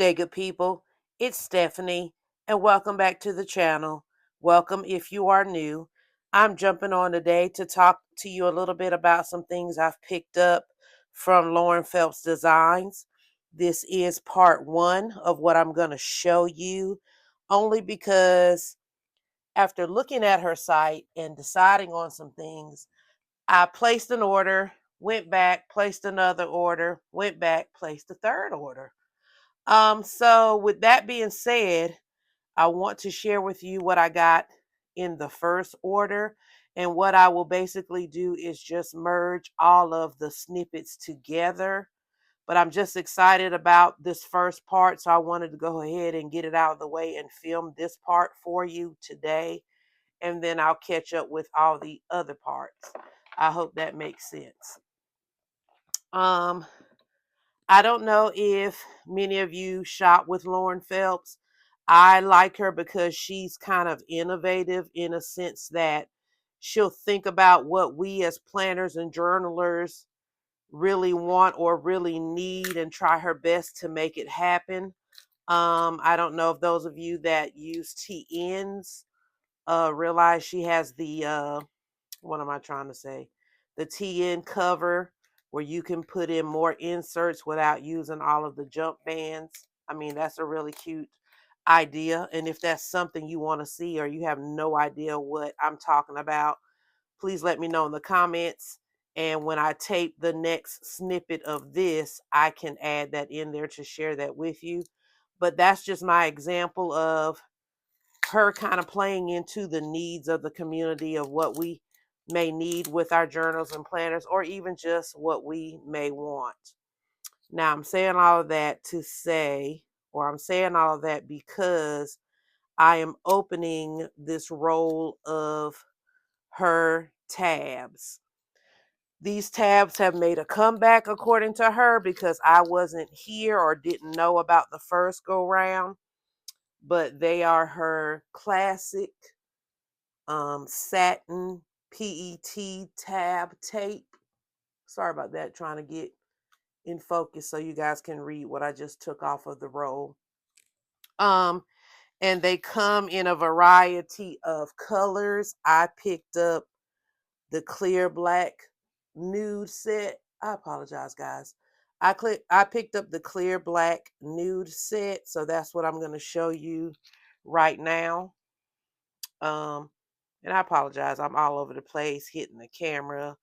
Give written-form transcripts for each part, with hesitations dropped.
day, good people. It's Stephanie, and welcome back to the channel. Welcome if you are new. I'm jumping on today to talk to you a little bit about some things I've picked up from Lauren Phelps Designs. This is part one of what I'm going to show you, only because after looking at her site and deciding on some things, I placed an order, went back, placed another order, went back, placed a third order. So with that being said, I want to share with you what I got in the first order. And what I will basically do is just merge all of the snippets together. But I'm just excited about this first part, so I wanted to go ahead and get it out of the way and film this part for you today. And then I'll catch up with all the other parts. I hope that makes sense. Um, I don't know if many of you shop with Lauren Phelps. I like her because she's kind of innovative in a sense that she'll think about what we as planners and journalers really want or really need and try her best to make it happen. I don't know if those of you that use TNs realize she has the what am I trying to say? The TN cover where you can put in more inserts without using all of the jump bands. I mean, that's a really cute idea. And if that's something you want to see or you have no idea what I'm talking about, please let me know in the comments. And when I tape the next snippet of this, I can add that in there to share that with you. But that's just my example of her kind of playing into the needs of the community of what we may need with our journals and planners, or even just what we may want. Now, I'm saying all of that to say, or I'm saying all of that because I am opening this roll of her tabs. These tabs have made a comeback, according to her, because I wasn't here or didn't know about the first go round, but they are her classic satin PET tab tape. Sorry about that, trying to get in focus so you guys can read what I just took off of the roll. Um, and they come in a variety of colors. I picked up the clear black nude set. I apologize, guys. I picked up the clear black nude set, so that's what I'm going to show you right now. Um, and I apologize. I'm all over the place, hitting the camera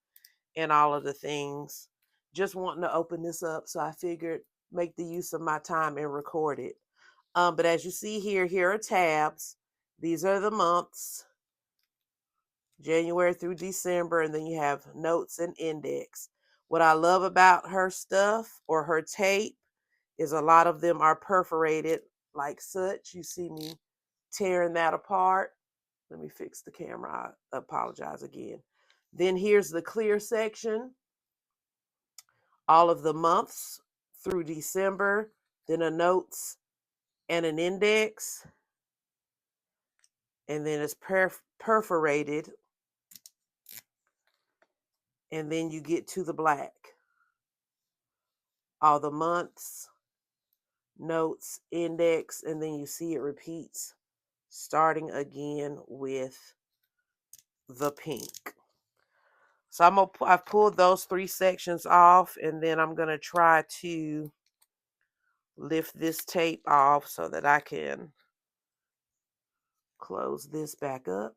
and all of the things. Just wanting to open this up, so I figured make the use of my time and record it. But as you see here, here are tabs. These are the months, January through December, and then you have notes and index. What I love about her stuff or her tape is a lot of them are perforated like such. You see me tearing that apart. Let me fix the camera. I apologize again. Then here's the clear section. All of the months through December. Then a notes and an index. And then it's perforated. And then you get to the black. All the months, notes, index, and then you see it repeats, starting again with the pink. So I've pulled those three sections off, and then I'm gonna try to lift this tape off so that I can close this back up.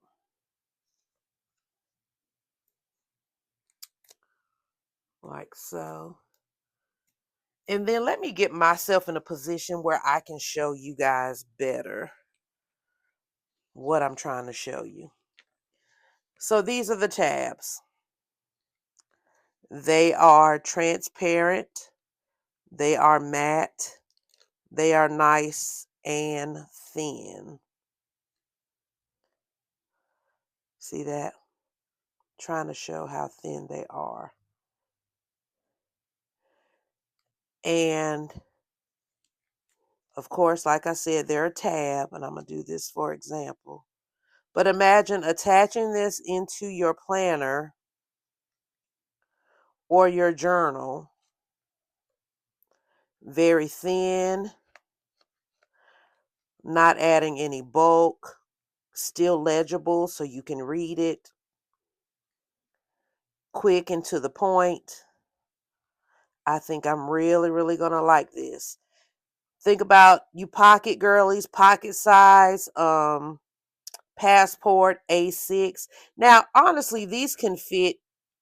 Like so. And then let me get myself in a position where I can show you guys better what I'm trying to show you. So these are the tabs. They are transparent. They are matte. They are nice and thin. See that? Trying to show how thin they are. And of course, like I said, they're a tab, and I'm going to do this for example. But imagine attaching this into your planner or your journal. Very thin, not adding any bulk, still legible so you can read it, quick and to the point. I think I'm really, really going to like this. Think about you pocket girlies, pocket size, Passport A6. Now, honestly, these can fit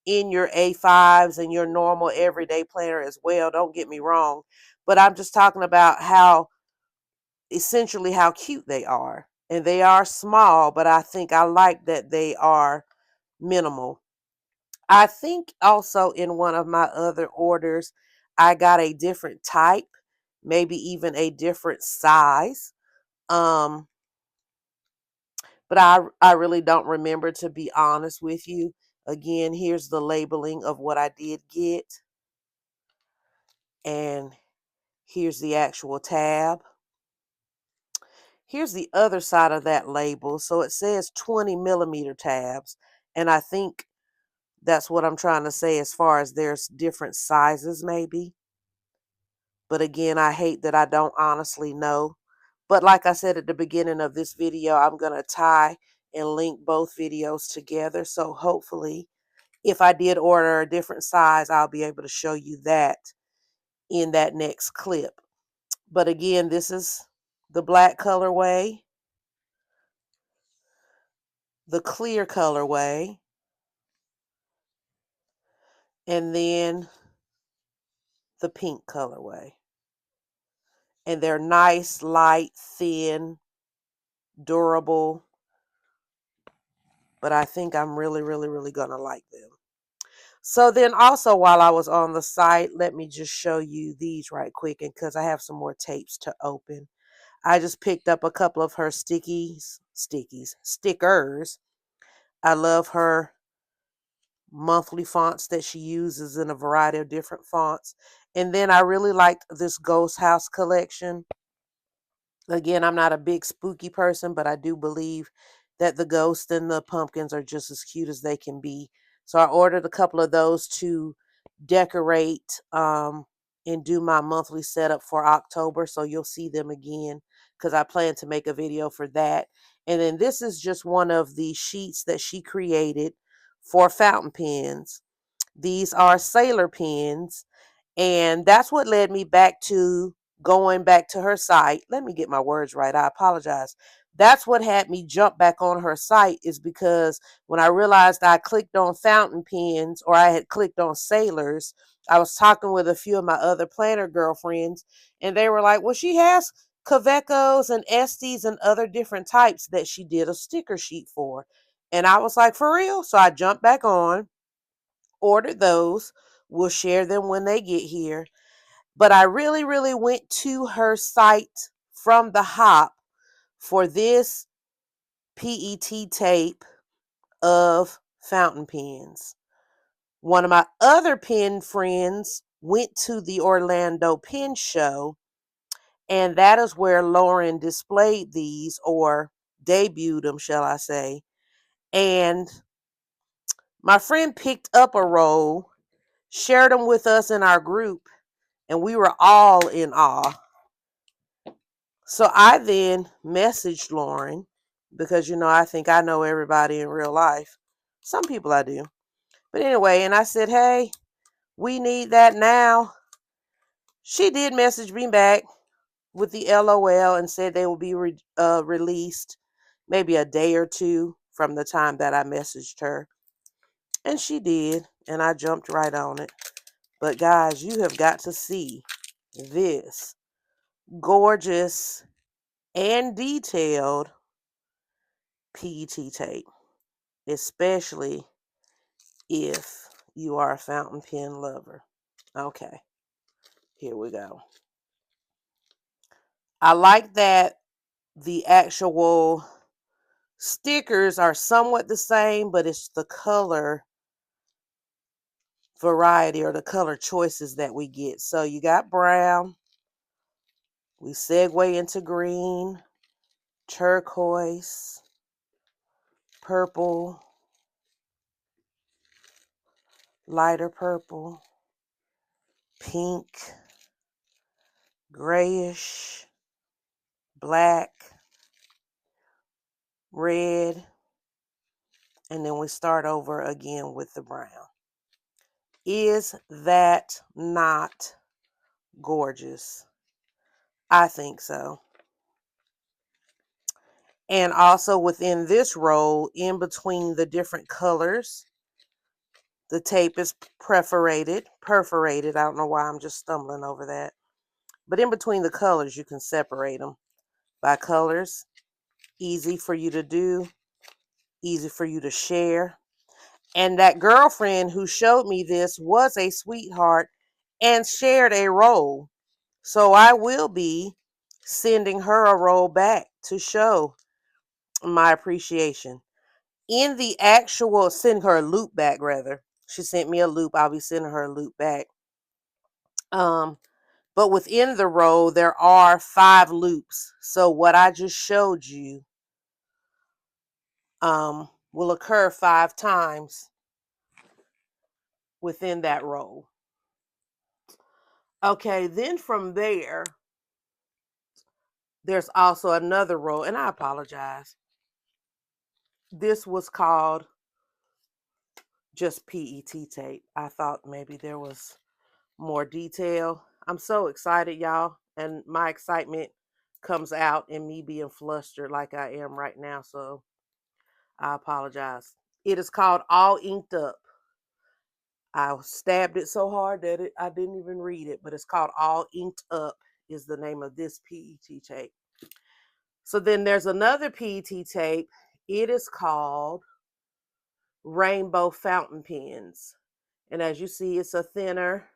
in your A5s and your normal everyday planner as well. Don't get me wrong. But I'm just talking about how essentially how cute they are. And they are small, but I think I like that they are minimal. I think also in one of my other orders, I got a different type, maybe even a different size. Um, but I really don't remember, to be honest with you. Again, here's the labeling of what I did get, and here's the actual tab. Here's the other side of that label. So it says 20 millimeter tabs, and I think that's what I'm trying to say as far as there's different sizes maybe. But again, I hate that I don't honestly know. But like I said at the beginning of this video, I'm going to tie and link both videos together. So hopefully, if I did order a different size, I'll be able to show you that in that next clip. But again, this is the black colorway, the clear colorway, and then the pink colorway. And they're nice, light, thin, durable. But I think I'm really, really, really going to like them. So then also while I was on the site, let me just show you these right quick, and because I have some more tapes to open. I just picked up a couple of her stickers. I love her monthly fonts that she uses in a variety of different fonts. And then I really liked this Ghost House collection. Again, I'm not a big spooky person, but I do believe that the ghosts and the pumpkins are just as cute as they can be. So I ordered a couple of those to decorate and do my monthly setup for October. So you'll see them again because I plan to make a video for that. And then this is just one of the sheets that she created for fountain pens. These are sailor pens, and that's what led me back to going back to her site. Let me get my words right. I apologize. That's what had me jump back on her site, is because when I realized I clicked on fountain pens, or I had clicked on sailors, I was talking with a few of my other planner girlfriends, and they were like, well, she has Kavecos and Estes and other different types that she did a sticker sheet for. And I was like, for real? So I jumped back on, ordered those. We'll share them when they get here. But I really, really went to her site from the hop for this PET tape of fountain pens. One of my other pen friends went to the Orlando Pen Show, and that is where Lauren displayed these, or debuted them, shall I say. And my friend picked up a roll, shared them with us in our group, and we were all in awe. So I then messaged Lauren because, I think I know everybody in real life. Some people I do. But anyway, and I said, hey, we need that now. She did message me back with the LOL and said they will be released maybe a day or two from the time that I messaged her. And she did, and I jumped right on it. But guys, you have got to see this gorgeous and detailed PET tape, especially if you are a fountain pen lover. Okay, here we go. I like that the actual stickers are somewhat the same, but it's the color variety or the color choices that we get. So you got brown, we segue into green, turquoise, purple, lighter purple, pink, grayish, black, red, and then we start over again with the brown. Is that not gorgeous? I think so. And also within this row, in between the different colors, the tape is perforated. I don't know why I'm just stumbling over that. But in between the colors, you can separate them by colors. Easy for you to do, easy for you to share. And that girlfriend who showed me this was a sweetheart and shared a roll. So I will be sending her a roll back to show my appreciation. In the actual, send her a loop back rather. She sent me a loop. I'll be sending her a loop back. But within the roll, there are 5 loops. So what I just showed you will occur 5 times within that roll. Okay, then from there, there's also another roll, and I apologize. This was called just PET tape. I thought maybe there was more detail. I'm so excited, y'all, and my excitement comes out in me being flustered like I am right now, so I apologize. It is called All Inked Up. I stabbed it so hard that I didn't even read it, but it's called All Inked Up is the name of this PET tape. So then there's another PET tape. It is called Rainbow Fountain Pens. And as you see, it's a thinner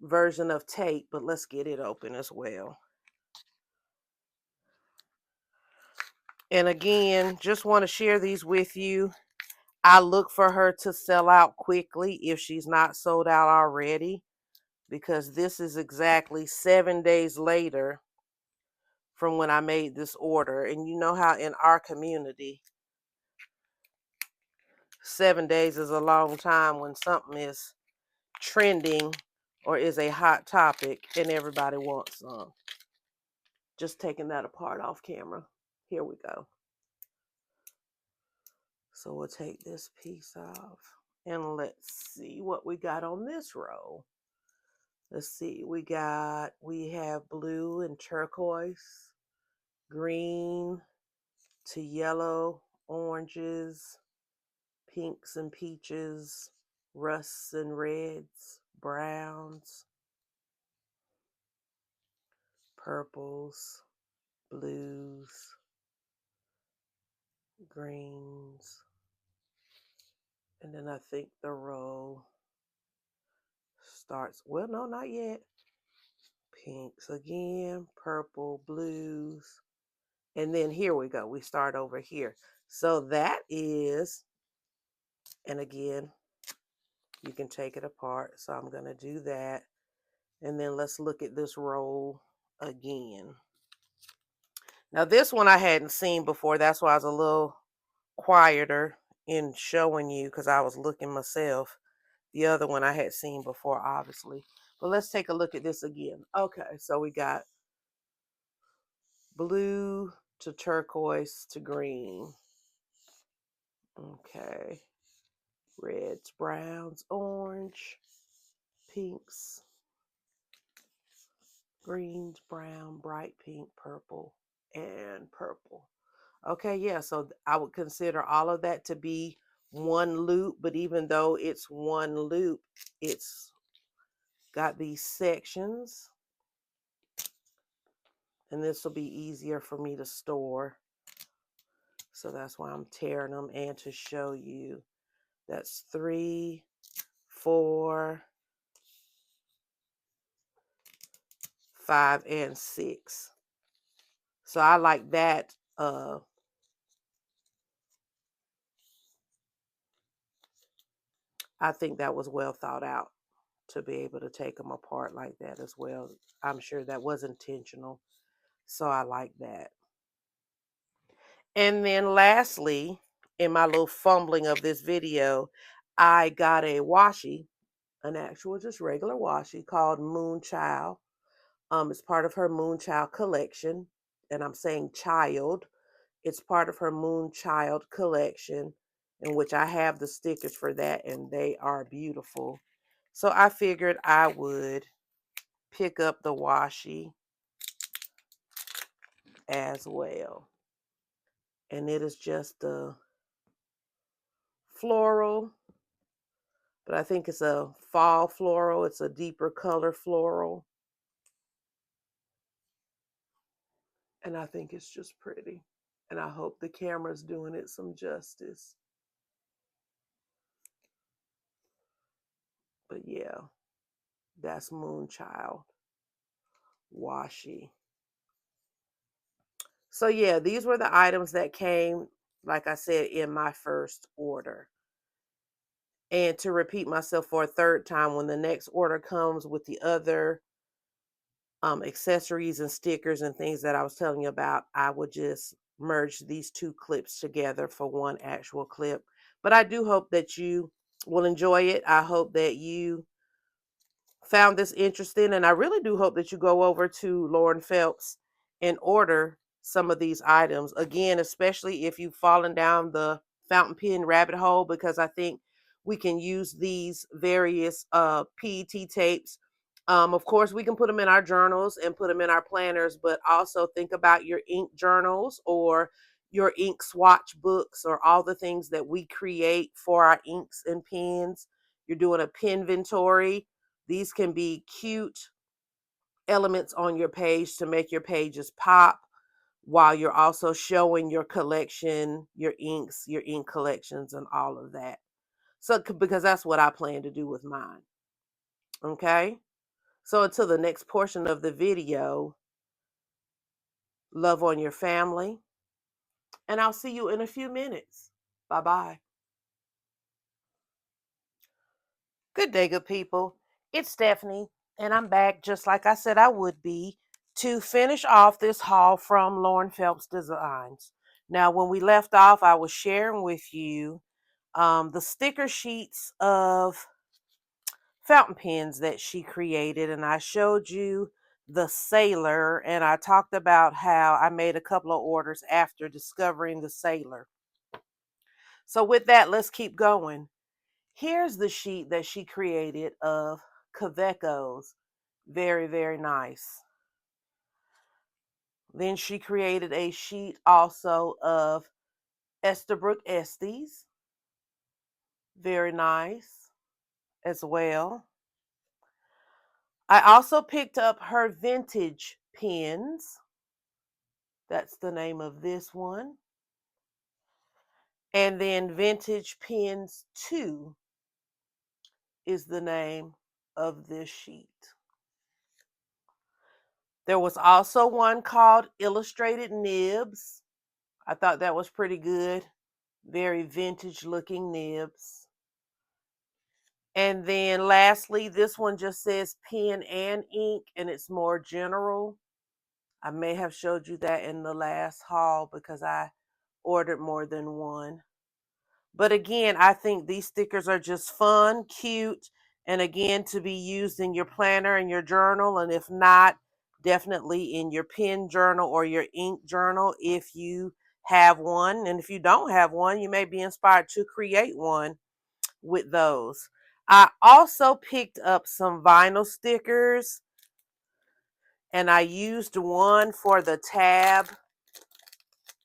version of tape, but let's get it open as well. And again, just want to share these with you. I look for her to sell out quickly if she's not sold out already, because this is exactly 7 days later from when I made this order. And you know how in our community, 7 days is a long time when something is trending or is a hot topic and everybody wants some. Just taking that apart off camera. Here we go. So we'll take this piece off and let's see what we got on this row. Let's see, we have blue and turquoise, green to yellow, oranges, pinks and peaches, rusts and reds, browns, purples, blues, greens, and then I think the row starts, well, no, not yet. Pinks again, purple, blues, and then here we go. We start over here. So that is, and again, you can take it apart. So I'm going to do that. And then let's look at this roll again. Now this one I hadn't seen before. That's why I was a little quieter in showing you, because I was looking myself. The other one I had seen before, obviously. But let's take a look at this again. Okay, so we got blue to turquoise to green. Okay. Reds, browns, orange, pinks, greens, brown, bright pink, purple, and purple. Okay, yeah, so I would consider all of that to be one loop, but even though it's one loop, it's got these sections, and this will be easier for me to store. So that's why I'm tearing them, and to show you. That's 3, 4, 5, and 6. So I like that. I think that was well thought out to be able to take them apart like that as well. I'm sure that was intentional. So I like that. And then lastly, in my little fumbling of this video, I got a washi, an actual just regular washi called Moonchild. It's part of her Moonchild collection. And I'm saying child It's part of her Moonchild collection, in which I have the stickers for that, and they are beautiful. So I figured I would pick up the washi as well. And it is just a floral, but I think it's a fall floral. It's a deeper color floral. And I think it's just pretty. And I hope the camera's doing it some justice. But yeah, that's Moonchild washi. So yeah, these were the items that came, like I said, in my first order. And to repeat myself for a third time, when the next order comes with the other accessories and stickers and things that I was telling you about, I would just merge these two clips together for one actual clip. But I do hope that you will enjoy it. I hope that you found this interesting, and I really do hope that you go over to Lauren Phelps and order some of these items. Again, especially if you've fallen down the fountain pen rabbit hole, because I think we can use these various PET tapes. Of course, we can put them in our journals and put them in our planners, but also think about your ink journals or your ink swatch books or all the things that we create for our inks and pens. You're doing a pen inventory. These can be cute elements on your page to make your pages pop while you're also showing your collection, your inks, your ink collections, and all of that. So, because that's what I plan to do with mine. Okay. So, until the next portion of the video, love on your family, and I'll see you in a few minutes. Bye bye. Good day, good people. It's Stephanie, and I'm back just like I said I would be to finish off this haul from Lauren Phelps Designs. Now, when we left off, I was sharing with you the sticker sheets of fountain pens that she created, and I showed you the Sailor, and I talked about how I made a couple of orders after discovering the Sailor. So, with that, let's keep going. Here's the sheet that she created of Kaweco's. Very, very nice. Then she created a sheet also of Esterbrook Estes. Very nice as well. I also picked up her vintage pens. That's the name of this one. And then Vintage Pens 2 is the name of this sheet. There was also one called Illustrated Nibs. I thought that was pretty good. Very vintage looking nibs. And then lastly, this one just says pen and ink, and it's more general. I may have showed you that in the last haul because I ordered more than one. But again, I think these stickers are just fun, cute, and again, to be used in your planner and your journal. And if not, definitely in your pen journal or your ink journal if you have one. And if you don't have one, you may be inspired to create one with those. I also picked up some vinyl stickers, and I used one for the tab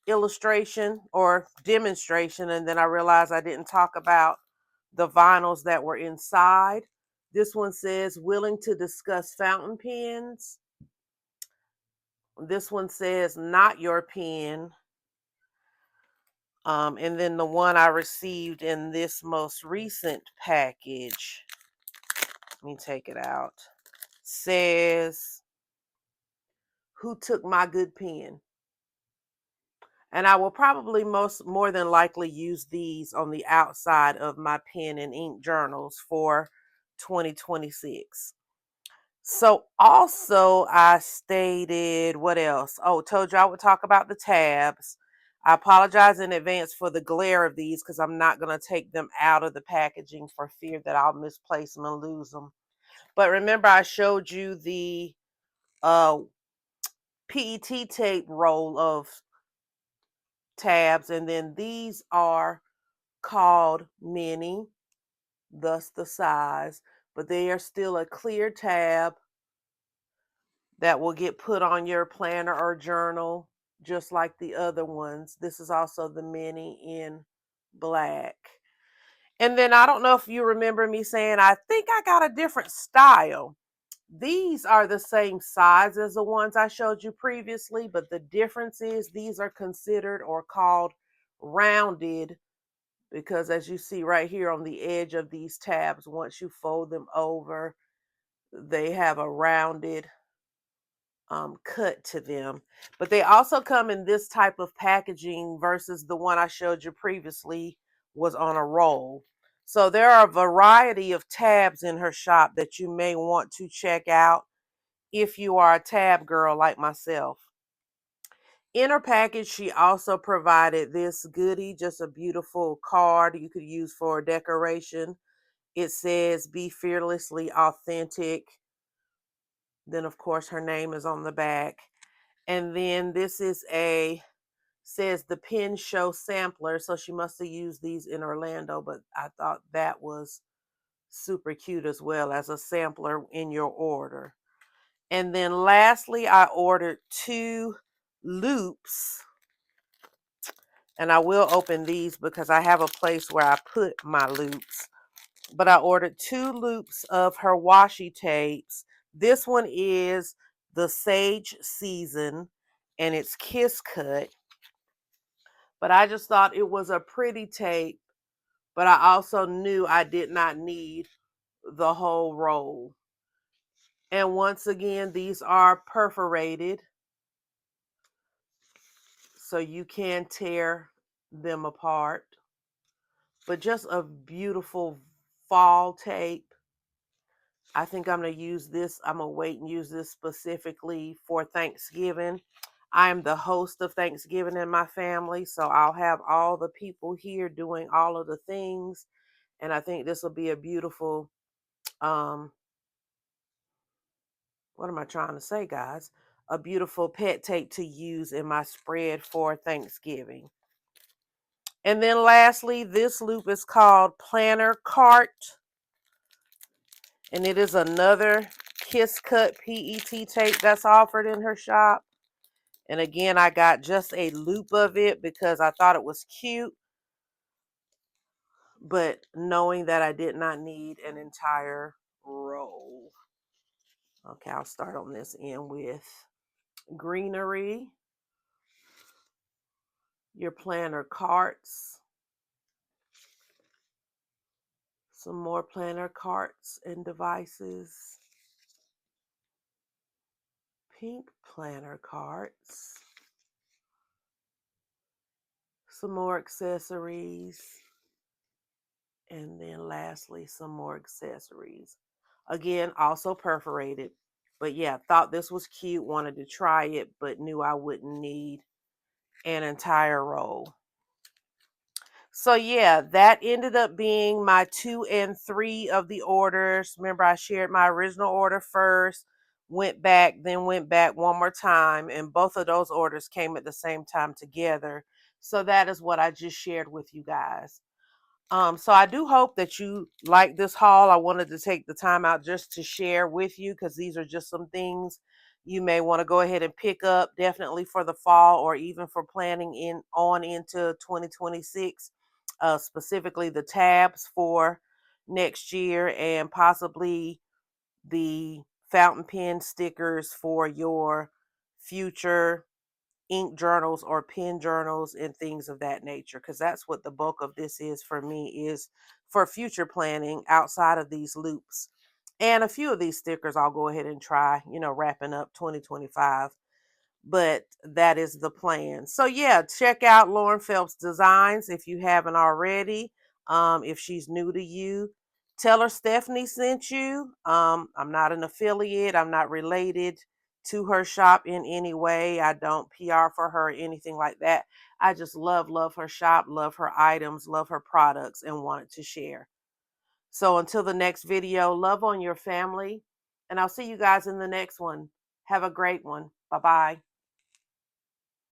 illustration or demonstration, and then I realized I didn't talk about the vinyls that were inside. This one says willing to discuss fountain pens. This one says not your pen. And then the one I received in this most recent package, let me take it out, says who took my good pen. And I will probably more than likely use these on the outside of my pen and ink journals for 2026. So also I stated, what else? Oh, told you I would talk about the tabs. I apologize in advance for the glare of these because I'm not going to take them out of the packaging for fear that I'll misplace them and lose them. But remember I showed you the PET tape roll of tabs, and then these are called mini, thus the size, but they are still a clear tab that will get put on your planner or journal just like the other ones. This is also the mini in black. And then I don't know if you remember me saying, I think I got a different style. These are the same size as the ones I showed you previously, but the difference is these are considered or called rounded because as you see right here on the edge of these tabs, once you fold them over, they have a rounded cut to them. But they also come in this type of packaging versus the one I showed you previously was on a roll. So there are a variety of tabs in her shop that you may want to check out if you are a tab girl like myself. In her package, she also provided this goodie, just a beautiful card you could use for decoration. It says, "Be fearlessly authentic." Then, of course, her name is on the back. And then this is says the Pin Show sampler. So she must have used these in Orlando, but I thought that was super cute as well as a sampler in your order. And then lastly, I ordered 2 loops. And I will open these because I have a place where I put my loops. But I ordered 2 loops of her washi tapes. This one is the Sage Season and it's Kiss Cut. But I just thought it was a pretty tape, but I also knew I did not need the whole roll. And once again, these are perforated, so you can tear them apart. But just a beautiful fall tape. I think I'm going to use this. I'm going to wait and use this specifically for Thanksgiving. I am the host of Thanksgiving in my family, so I'll have all the people here doing all of the things. And I think this will be a beautiful, what am I trying to say, guys? A beautiful pet tape to use in my spread for Thanksgiving. And then lastly, this loop is called Planner Cart. And it is another Kiss Cut PET tape that's offered in her shop. And again, I got just a loop of it because I thought it was cute. But knowing that I did not need an entire roll. Okay, I'll start on this end with greenery, your planner carts, some more planner carts and devices, pink planner carts, some more accessories, and then lastly, some more accessories. Again, also perforated. But yeah, thought this was cute, wanted to try it, but knew I wouldn't need an entire roll. So yeah, that ended up being my 2 and 3 of the orders. Remember, I shared my original order first, went back, then went back one more time, and both of those orders came at the same time together. So that is what I just shared with you guys. So I do hope that you like this haul. I wanted to take the time out just to share with you because these are just some things you may want to go ahead and pick up definitely for the fall or even for planning on into 2026, specifically the tabs for next year and possibly the fountain pen stickers for your future ink journals or pen journals and things of that nature, because that's what the bulk of this is for me, is for future planning outside of these loops. And a few of these stickers I'll go ahead and try, wrapping up 2025, but that is the plan. So yeah, check out Lauren Phelps Designs if you haven't already. If she's new to you, tell her Stephanie sent you. I'm not an affiliate. I'm not related to her shop in any way. I don't PR for her or anything like that. I just love her shop, love her items, love her products, and wanted to share. So until the next video, love on your family, and I'll see you guys in the next one. Have a great one. Bye-bye.